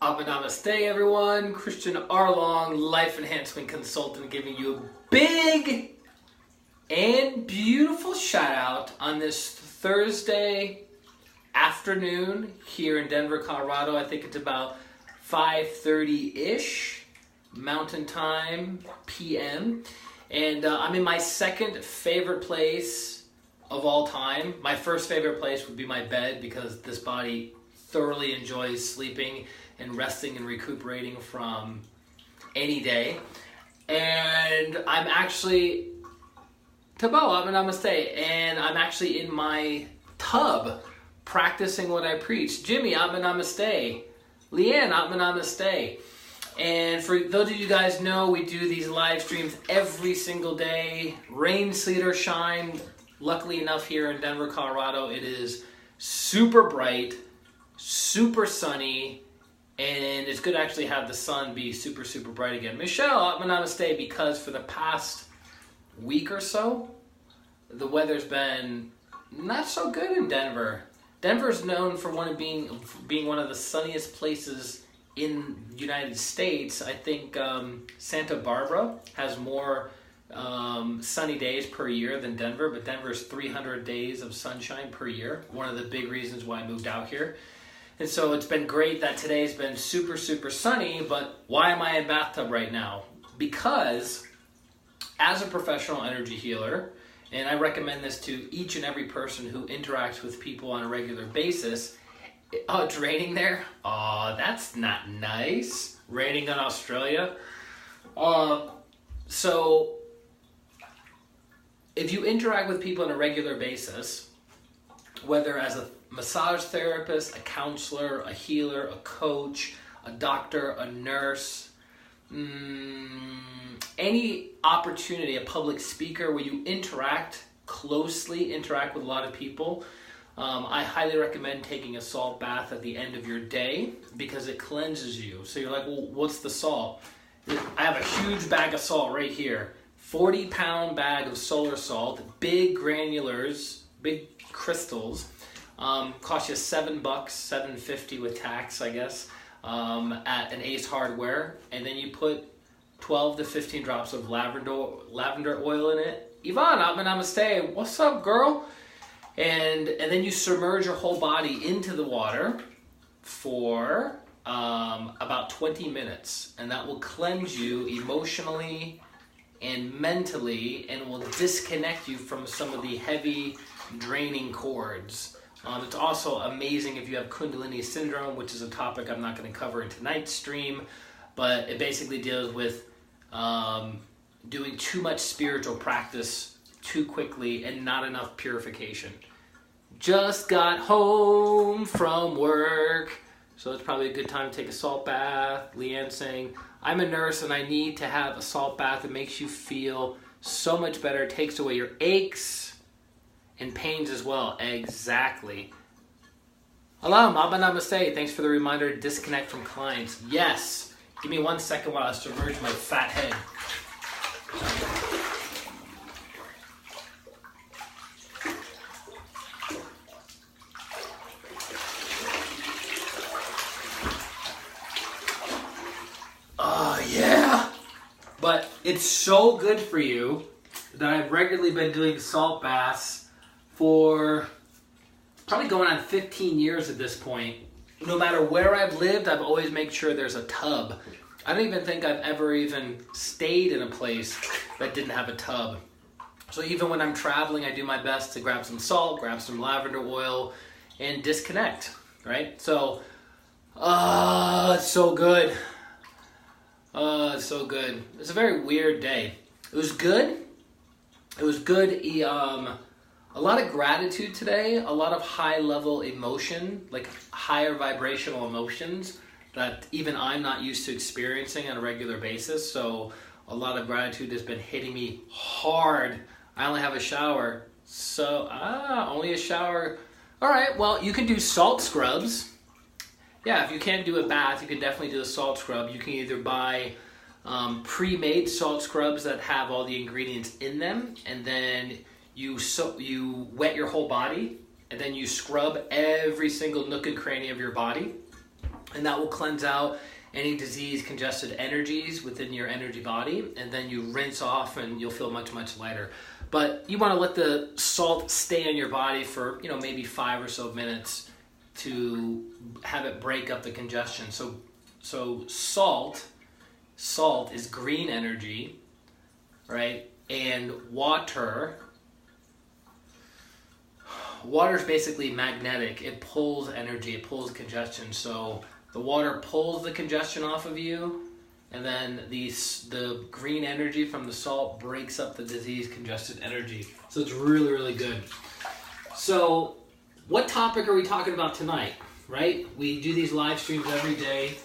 Namaste everyone, ChristianRLong, life enhancement consultant, giving you a big and beautiful shout out on this Thursday afternoon here in Denver, Colorado. I think it's about 5:30-ish Mountain Time PM, and I'm in my second favorite place of all time. My first favorite place would be my bed because this body thoroughly enjoys sleeping and resting and recuperating from any day. And I'm actually Namaste, and I'm actually in my tub practicing what I preach. Jimmy, Namaste. Leanne, Namaste. And for those of you guys know, we do these live streams every single day, rain, sleet, or shine. Luckily enough, here in Denver, Colorado, it is super bright, super sunny, and it's good to actually have the sun be super, super bright again. Michelle, Namaste, because for the past week or so, the weather's been not so good in Denver. Denver's known for being one of the sunniest places in the United States. I think Santa Barbara has more sunny days per year than Denver, but Denver's 300 days of sunshine per year. One of the big reasons why I moved out here. And so it's been great that today's been super, super sunny, but why am I in bathtub right now? Because as a professional energy healer, and I recommend this to each and every person who interacts with people on a regular basis. Oh, it's raining there? Oh, that's not nice. Raining in Australia. So if you interact with people on a regular basis, whether as a massage therapist, a counselor, a healer, a coach, a doctor, a nurse, any opportunity, a public speaker where you closely interact with a lot of people, I highly recommend taking a salt bath at the end of your day because it cleanses you. So you're like, well, what's the salt? I have a huge bag of salt right here. 40-pound bag of solar salt, big granulars, big crystals. Cost you $7, $7.50 with tax, I guess, at an Ace Hardware, and then you put 12 to 15 drops of lavender oil in it. Yvonne, Namaste. What's up, girl? And then you submerge your whole body into the water for about 20 minutes, and that will cleanse you emotionally and mentally, and will disconnect you from some of the heavy, draining cords. It's also amazing if you have Kundalini syndrome, which is a topic I'm not going to cover in tonight's stream, but it basically deals with doing too much spiritual practice too quickly and not enough purification. Just got home from work, so it's probably a good time to take a salt bath. Leanne saying, I'm a nurse and I need to have a salt bath. It makes you feel so much better. It takes away your aches and pains as well. Exactly. Hello, Namaste. Thanks for the reminder to disconnect from clients. Yes. Give me 1 second while I submerge my fat head. Oh, yeah. But it's so good for you that I've regularly been doing salt baths for probably going on 15 years at this point. No matter where I've lived, I've always made sure there's a tub. I don't even think I've ever even stayed in a place that didn't have a tub. So even when I'm traveling, I do my best to grab some salt, grab some lavender oil, and disconnect, right? So, it's so good. It's so good. It's a very weird day. It was good. It was good. A lot of gratitude today, a lot of high-level emotion, like higher vibrational emotions that even I'm not used to experiencing on a regular basis. So a lot of gratitude has been hitting me hard. I only have a shower, so only a shower. All right, well, you can do salt scrubs. Yeah, if you can't do a bath, you can definitely do a salt scrub. You can either buy pre-made salt scrubs that have all the ingredients in them, and then you wet your whole body, and then you scrub every single nook and cranny of your body. and that will cleanse out any disease congested energies within your energy body, and then you rinse off and you'll feel much, much lighter. But you want to let the salt stay in your body for, maybe 5 or so minutes to have it break up the congestion. So salt is green energy, right? And water is basically magnetic. It pulls energy, it pulls congestion. So the water pulls the congestion off of you, and then the green energy from the salt breaks up the disease-congested energy. So it's really, really good. So what topic are we talking about tonight, right? We do these live streams every day.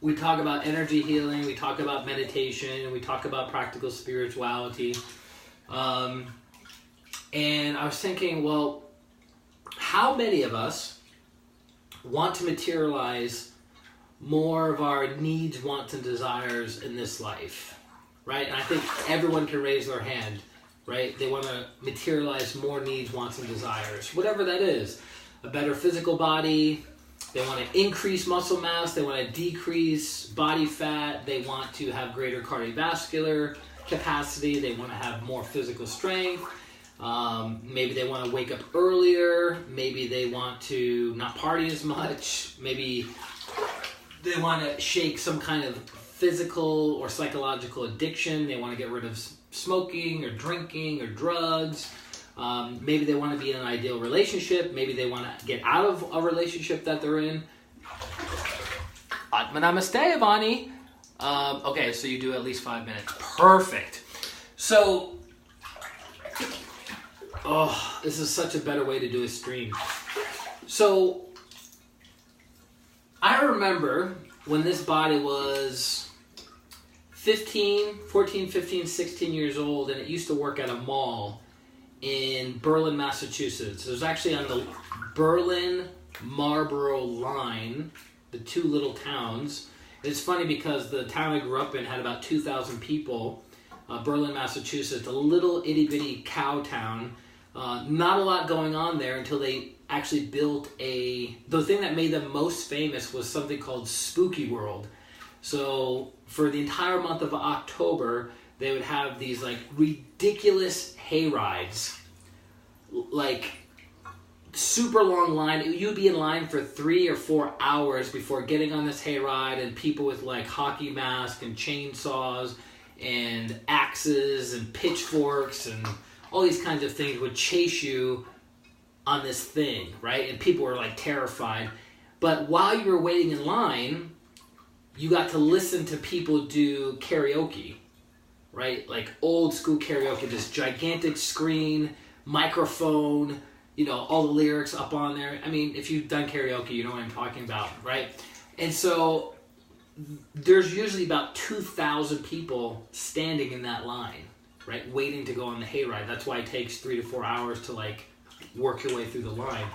We talk about energy healing, we talk about meditation, we talk about practical spirituality. And I was thinking, well, how many of us want to materialize more of our needs, wants, and desires in this life, right? And I think everyone can raise their hand, right? They want to materialize more needs, wants, and desires, whatever that is. A better physical body, they want to increase muscle mass, they want to decrease body fat, they want to have greater cardiovascular capacity, they want to have more physical strength. Maybe they want to wake up earlier. Maybe they want to not party as much. Maybe they want to shake some kind of physical or psychological addiction. They want to get rid of smoking or drinking or drugs. Maybe they want to be in an ideal relationship. Maybe they want to get out of a relationship that they're in. Atma Namaste, Avani. Okay, so you do at least 5 minutes. Perfect. So, this is such a better way to do a stream. So, I remember when this body was 14, 15, 16 years old, and it used to work at a mall in Berlin, Massachusetts. It was actually on the Berlin-Marlboro line, the two little towns. It's funny because the town I grew up in had about 2,000 people. Berlin, Massachusetts, a little itty-bitty cow town. Not a lot going on there until they actually built the thing that made them most famous was something called Spooky World. So for the entire month of October, they would have these like ridiculous hay rides, like super long line. You'd be in line for 3 or 4 hours before getting on this hay ride, and people with like hockey masks and chainsaws and axes and pitchforks and all these kinds of things would chase you on this thing, right? And people were like terrified. But while you were waiting in line, you got to listen to people do karaoke, right? Like old school karaoke, this gigantic screen, microphone, all the lyrics up on there. I mean, if you've done karaoke, you know what I'm talking about, right? And so there's usually about 2,000 people standing in that line, right, waiting to go on the hayride. That's why it takes 3 to 4 hours to like work your way through the line.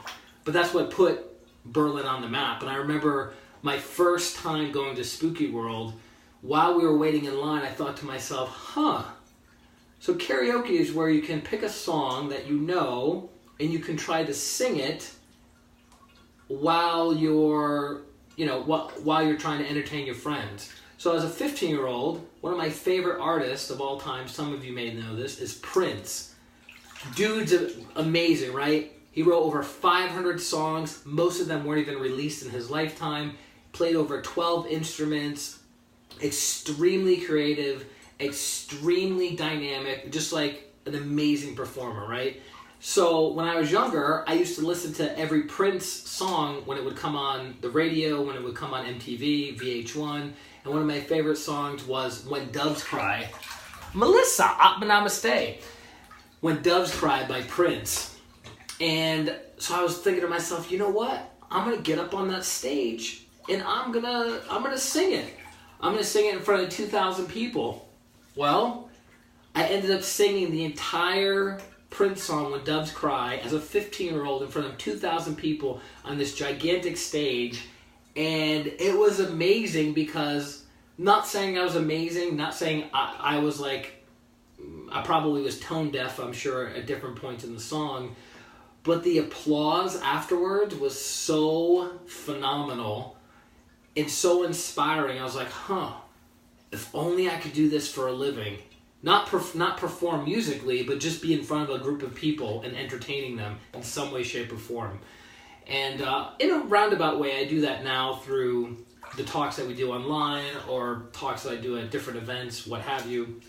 But that's what put Berlin on the map. And I remember my first time going to Spooky World, while we were waiting in line, I thought to myself, so karaoke is where you can pick a song that you know and you can try to sing it while you're trying to entertain your friends. So as a 15-year-old, one of my favorite artists of all time, some of you may know this, is Prince. Dude's amazing, right? He wrote over 500 songs. Most of them weren't even released in his lifetime. Played over 12 instruments. Extremely creative, extremely dynamic, just like an amazing performer, right? So when I was younger, I used to listen to every Prince song when it would come on the radio, when it would come on MTV, VH1, and one of my favorite songs was When Doves Cry. Melissa, Atma Namaste. When Doves Cry by Prince. And so I was thinking to myself, you know what? I'm going to get up on that stage and I'm going to sing it. I'm going to sing it in front of 2,000 people. Well, I ended up singing the entire Prince song When Doves Cry as a 15-year-old in front of 2,000 people on this gigantic stage. And it was amazing because, not saying I was amazing, not saying I was like, I probably was tone deaf, I'm sure, at different points in the song. But the applause afterwards was so phenomenal. and so inspiring. I was like, if only I could do this for a living. Not perform musically, but just be in front of a group of people and entertaining them in some way, shape, or form. And in a roundabout way, I do that now through the talks that we do online or talks that I do at different events, what have you,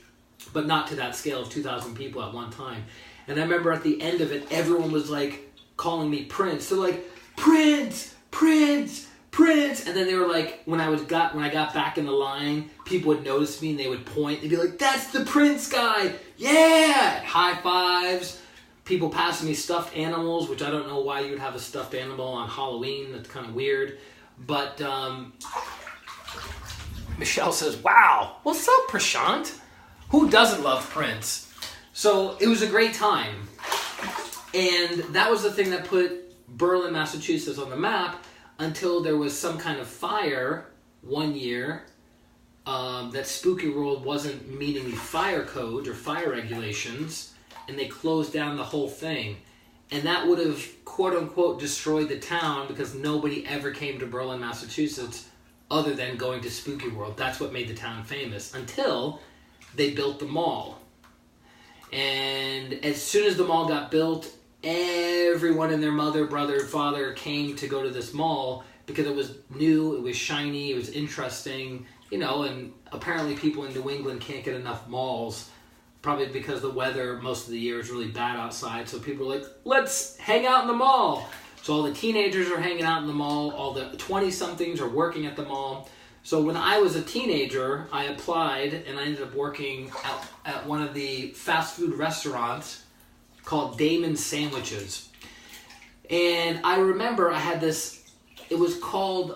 but not to that scale of 2,000 people at one time. And I remember at the end of it, everyone was like calling me Prince. They're like, Prince, Prince, Prince. And then they were like, when I got back in the line, people would notice me and they would point. They'd be like, that's the Prince guy. Yeah. High fives. People passing me stuffed animals, which I don't know why you would have a stuffed animal on Halloween. That's kind of weird. But Michelle says, wow, what's up, Prashant? Who doesn't love Prince? So it was a great time. And that was the thing that put Berlin, Massachusetts on the map until there was some kind of fire one year that Spooky World wasn't meeting the fire code or fire regulations, and they closed down the whole thing. And that would have, quote-unquote, destroyed the town because nobody ever came to Berlin, Massachusetts other than going to Spooky World. That's what made the town famous until they built the mall. And as soon as the mall got built, everyone and their mother, brother, father came to go to this mall because it was new, it was shiny, it was interesting, and apparently people in New England can't get enough malls. Probably because the weather most of the year is really bad outside. So people are like, let's hang out in the mall. So all the teenagers are hanging out in the mall. All the 20-somethings are working at the mall. So when I was a teenager, I applied and I ended up working at one of the fast food restaurants called Damon's Sandwiches. And I remember I had this, it was called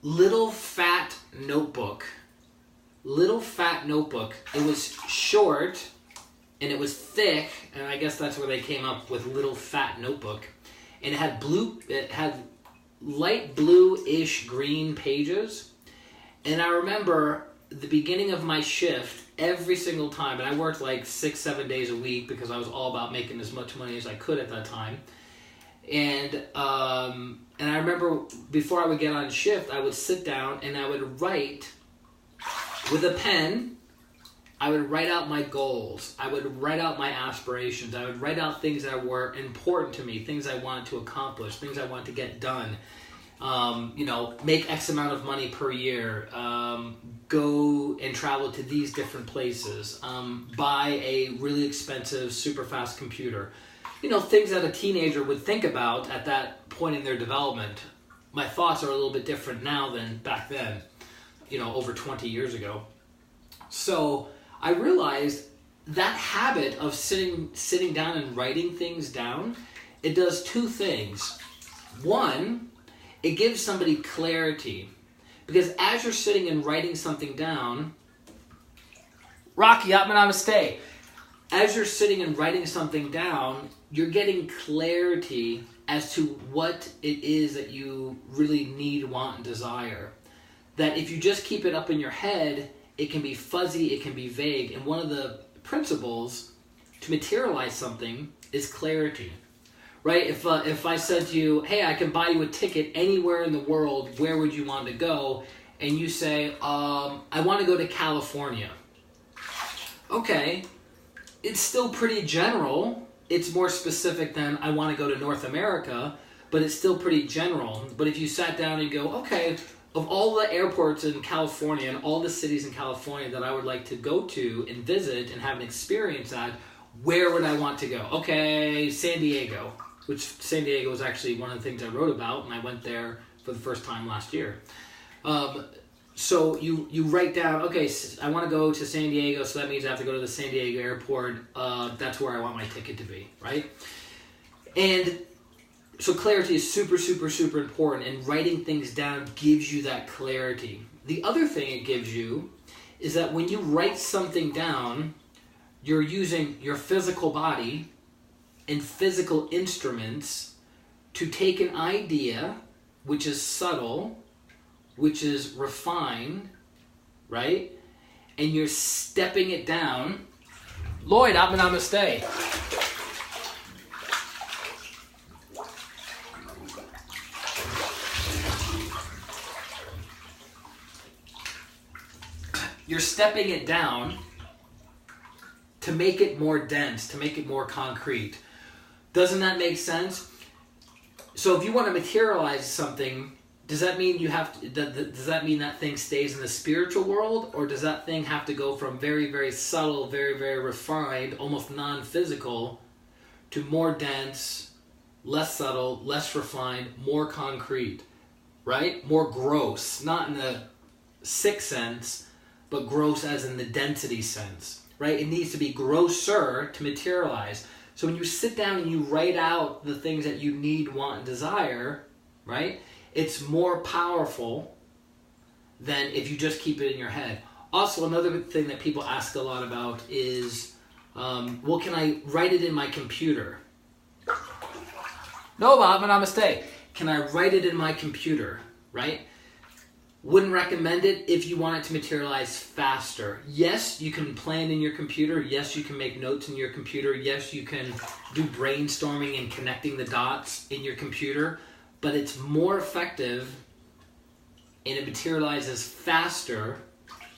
Little Fat Notebook. Little Fat Notebook. It was short and it was thick, and I guess that's where they came up with Little Fat Notebook. And it had light blue-ish green pages. And I remember the beginning of my shift every single time, and I worked like 6-7 days a week because I was all about making as much money as I could at that time. And I remember before I would get on shift, I would sit down and I would write with a pen. I would write out my goals. I would write out my aspirations. I would write out things that were important to me, things I wanted to accomplish, things I wanted to get done. Make X amount of money per year, go and travel to these different places, buy a really expensive, super fast computer. Things that a teenager would think about at that point in their development. My thoughts are a little bit different now than back then. Over 20 years ago. So I realized that habit of sitting down and writing things down, it does two things. One, it gives somebody clarity. Because as you're sitting and writing something down, Rocky, namaste. As you're sitting and writing something down, you're getting clarity as to what it is that you really need, want, and desire. That if you just keep it up in your head, it can be fuzzy, it can be vague. And one of the principles to materialize something is clarity, right? If I said to you, hey, I can buy you a ticket anywhere in the world, where would you want to go? And you say, I want to go to California. Okay, it's still pretty general. It's more specific than I want to go to North America, but it's still pretty general. But if you sat down and go, okay, of all the airports in California and all the cities in California that I would like to go to and visit and have an experience at, where would I want to go? Okay, San Diego, which San Diego was actually one of the things I wrote about, and I went there for the first time last year. So you write down, okay, I want to go to San Diego, so that means I have to go to the San Diego airport. That's where I want my ticket to be, right? And so clarity is super, super, super important, and writing things down gives you that clarity. The other thing it gives you is that when you write something down, you're using your physical body and physical instruments to take an idea, which is subtle, which is refined, right? And you're stepping it down. Lloyd, namaste. you're stepping it down to make it more dense, to make it more concrete. Doesn't that make sense? So if you want to materialize something, does that mean you have to, does that mean that thing stays in the spiritual world, or does that thing have to go from very, very subtle, very, very refined, almost non-physical, to more dense, less subtle, less refined, more concrete, right? More gross, not in the sick sense, but gross as in the density sense, right? It needs to be grosser to materialize. So when you sit down and you write out the things that you need, want, and desire, right? It's more powerful than if you just keep it in your head. Also, another thing that people ask a lot about is, well, can I write it in my computer? No, Bob, namaste. Can I write it in my computer, right? Wouldn't recommend it if you want it to materialize faster. Yes, you can plan in your computer. Yes, you can make notes in your computer. Yes, you can do brainstorming and connecting the dots in your computer. But it's more effective and it materializes faster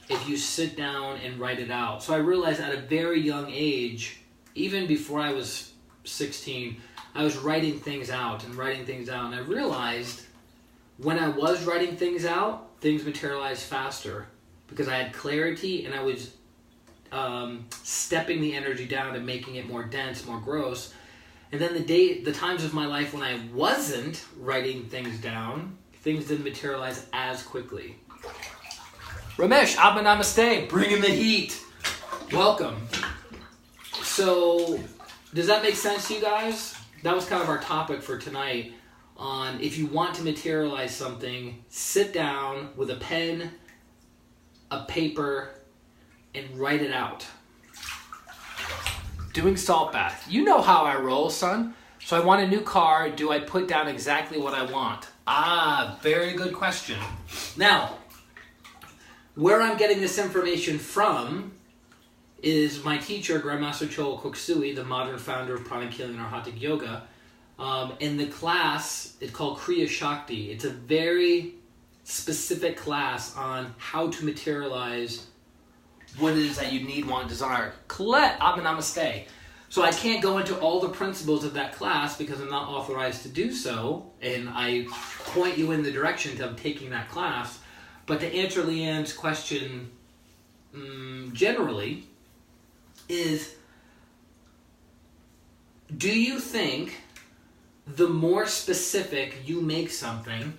if you sit down and write it out. So I realized at a very young age, even before I was 16, I was writing things out. And I realized when I was writing things out, things materialized faster because I had clarity and I was stepping the energy down and making it more dense, more gross. And then the times of my life when I wasn't writing things down, things didn't materialize as quickly. Ramesh, Abba Namaste, bringing the heat. Welcome. So, does that make sense to you guys? That was kind of our topic for tonight. On if you want to materialize something, sit down with a pen, a paper, and write it out. Doing salt bath. You know how I roll, son. So I want a new car. Do I put down exactly what I want? Very good question. Now, where I'm getting this information from is my teacher, Grandmaster Chola Koksui, the modern founder of Pranic Healing and Arhatic Yoga. In the class, it's called Kriya Shakti. It's a very specific class on how to materialize what it is that you need, want, desire. Colette, Abba Namaste. So I can't go into all the principles of that class because I'm not authorized to do so, and I point you in the direction of taking that class. But to answer Leanne's question generally is, do you think the more specific you make something,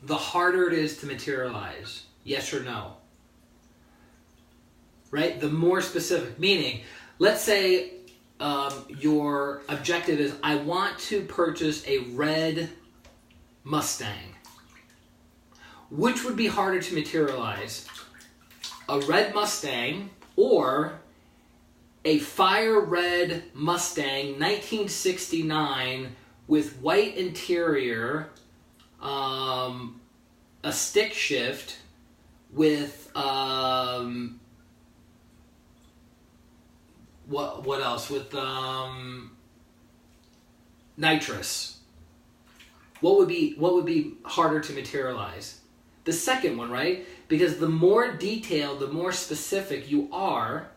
the harder it is to materialize? Yes or no? Right? The more specific. Meaning, let's say your objective is, I want to purchase a red Mustang. Which would be harder to materialize? A red Mustang or a fire red Mustang 1969 with white interior, a stick shift with what else? With nitrous. What would be harder to materialize? The second one, right? Because the more detailed, the more specific you are,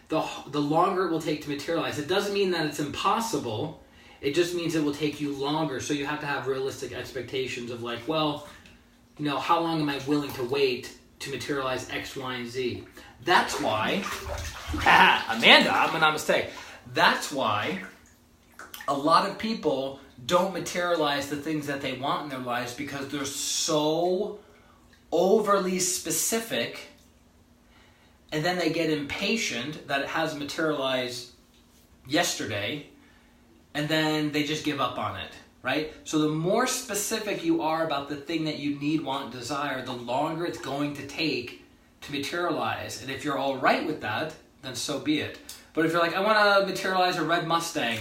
the longer it will take to materialize. It doesn't mean that it's impossible. It just means it will take you longer. So you have to have realistic expectations of like, well, you know, how long am I willing to wait to materialize X, Y, and Z? That's why, Amanda, I'm a namaste. That's why a lot of people don't materialize the things that they want in their lives because they're so overly specific, and then they get impatient that it hasn't materialized yesterday, and then they just give up on it, right? So the more specific you are about the thing that you need, want, desire, the longer it's going to take to materialize. And if you're all right with that, then so be it. But if you're like, I want to materialize a red Mustang,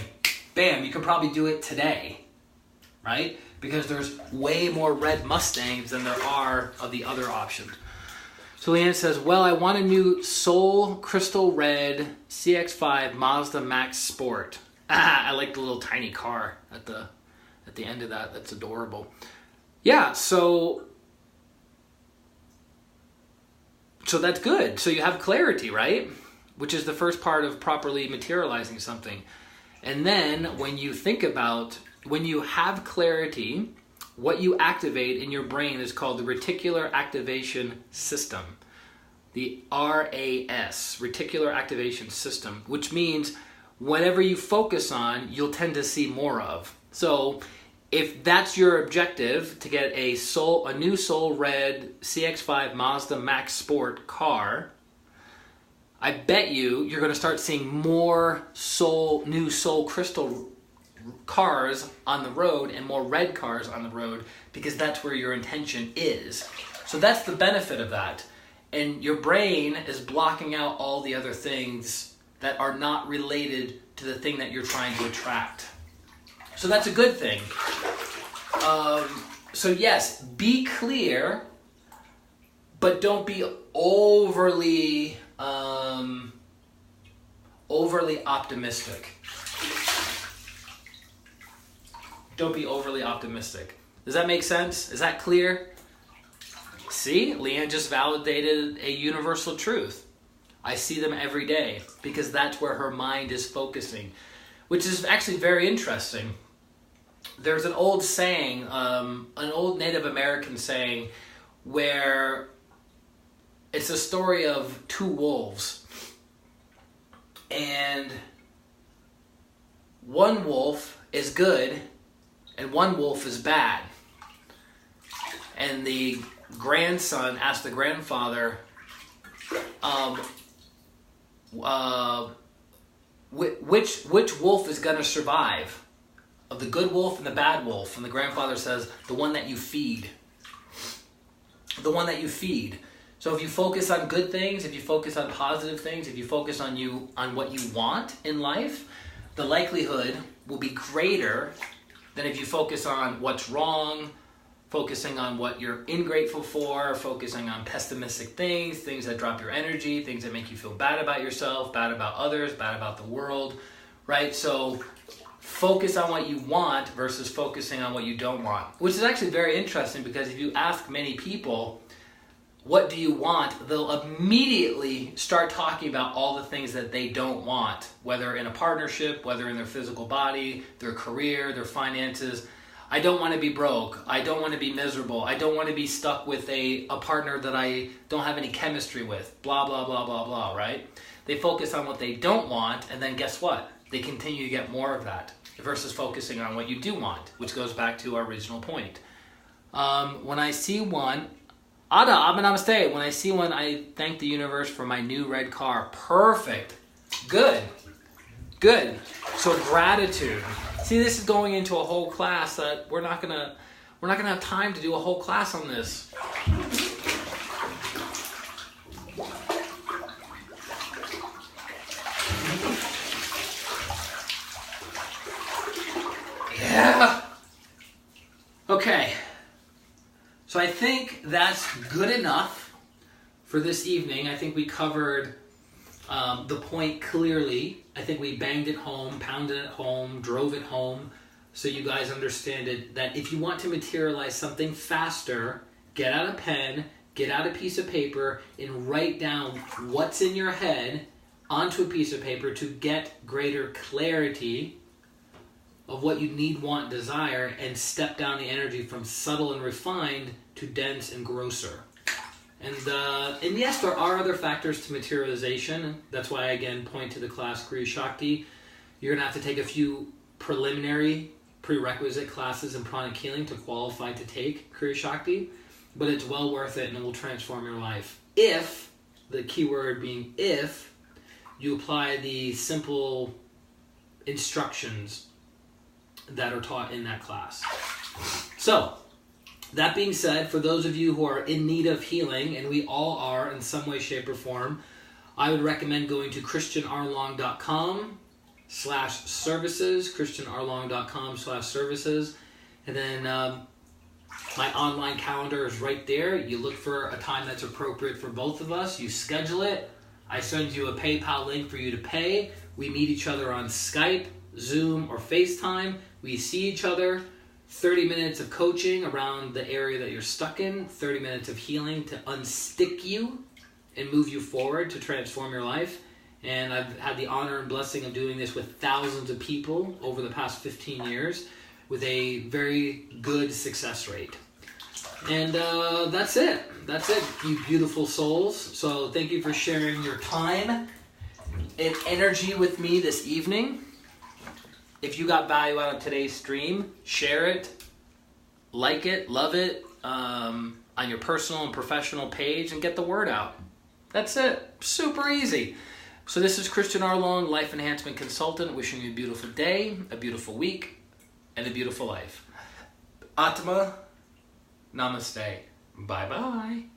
bam, you could probably do it today, right? Because there's way more red Mustangs than there are of the other options. So Leanne says, well, I want a new Soul Crystal Red CX-5 Mazda Max Sport. I like the little tiny car at the end of that. That's adorable. Yeah, so So that's good. So you have clarity, right? Which is the first part of properly materializing something. And then when you think about, when you have clarity, what you activate in your brain is called the reticular activation system. The RAS, reticular activation system, which means whatever you focus on, you'll tend to see more of. So if that's your objective, to get a new Soul Red CX-5 Mazda Max Sport car, I bet you're going to start seeing more new Soul Crystal cars on the road and more red cars on the road, because that's where your intention is. So that's the benefit of that. And your brain is blocking out all the other things that are not related to the thing that you're trying to attract. So that's a good thing. So yes, be clear, but don't be overly optimistic. Don't be overly optimistic. Does that make sense? Is that clear? See, Leanne just validated a universal truth. I see them every day because that's where her mind is focusing, which is actually very interesting. There's an old saying, an old Native American saying, where it's a story of two wolves. And one wolf is good and one wolf is bad. And the grandson asked the grandfather, which wolf is going to survive? Of the good wolf and the bad wolf? And the grandfather says, the one that you feed. The one that you feed. So if you focus on good things, if you focus on positive things, if you focus on what you want in life, the likelihood will be greater than if you focus on what's wrong, focusing on what you're ingrateful for, focusing on pessimistic things that drop your energy, things that make you feel bad about yourself, bad about others, bad about the world, right? So focus on what you want versus focusing on what you don't want, which is actually very interesting, because if you ask many people, what do you want? They'll immediately start talking about all the things that they don't want, whether in a partnership, whether in their physical body, their career, their finances. I don't want to be broke. I don't want to be miserable. I don't want to be stuck with a partner that I don't have any chemistry with. Blah, blah, blah, blah, blah, right? They focus on what they don't want, and then guess what? They continue to get more of that versus focusing on what you do want, which goes back to our original point. When I see one, Ada, Abba Namaste. When I see one, I thank the universe for my new red car. Perfect. Good. Good. So gratitude. See, this is going into a whole class that we're not gonna have time to do a whole class on this. Yeah. Okay. So I think that's good enough for this evening. I think we covered the point clearly. I think we banged it home, pounded it home, drove it home, so you guys understand it, that if you want to materialize something faster, get out a pen, get out a piece of paper, and write down what's in your head onto a piece of paper to get greater clarity of what you need, want, desire, and step down the energy from subtle and refined to dense and grosser. And yes, there are other factors to materialization. That's why I again point to the class Kriya Shakti. You're going to have to take a few preliminary prerequisite classes in pranic healing to qualify to take Kriya Shakti, but it's well worth it and it will transform your life. If, the key word being if, you apply the simple instructions that are taught in that class. So, that being said, for those of you who are in need of healing, and we all are in some way, shape, or form, I would recommend going to ChristianRLong.com/services, ChristianRLong.com/services, and then my online calendar is right there. You look for a time that's appropriate for both of us. You schedule it. I send you a PayPal link for you to pay. We meet each other on Skype, Zoom, or FaceTime. We see each other. 30 minutes of coaching around the area that you're stuck in, 30 minutes of healing to unstick you and move you forward to transform your life. And I've had the honor and blessing of doing this with thousands of people over the past 15 years with a very good success rate. And that's it. That's it, you beautiful souls. So thank you for sharing your time and energy with me this evening. If you got value out of today's stream, share it, like it, love it on your personal and professional page, and get the word out. That's it. Super easy. So this is ChristianRLong, Life Enhancement Consultant, wishing you a beautiful day, a beautiful week, and a beautiful life. Atma, namaste. Bye-bye.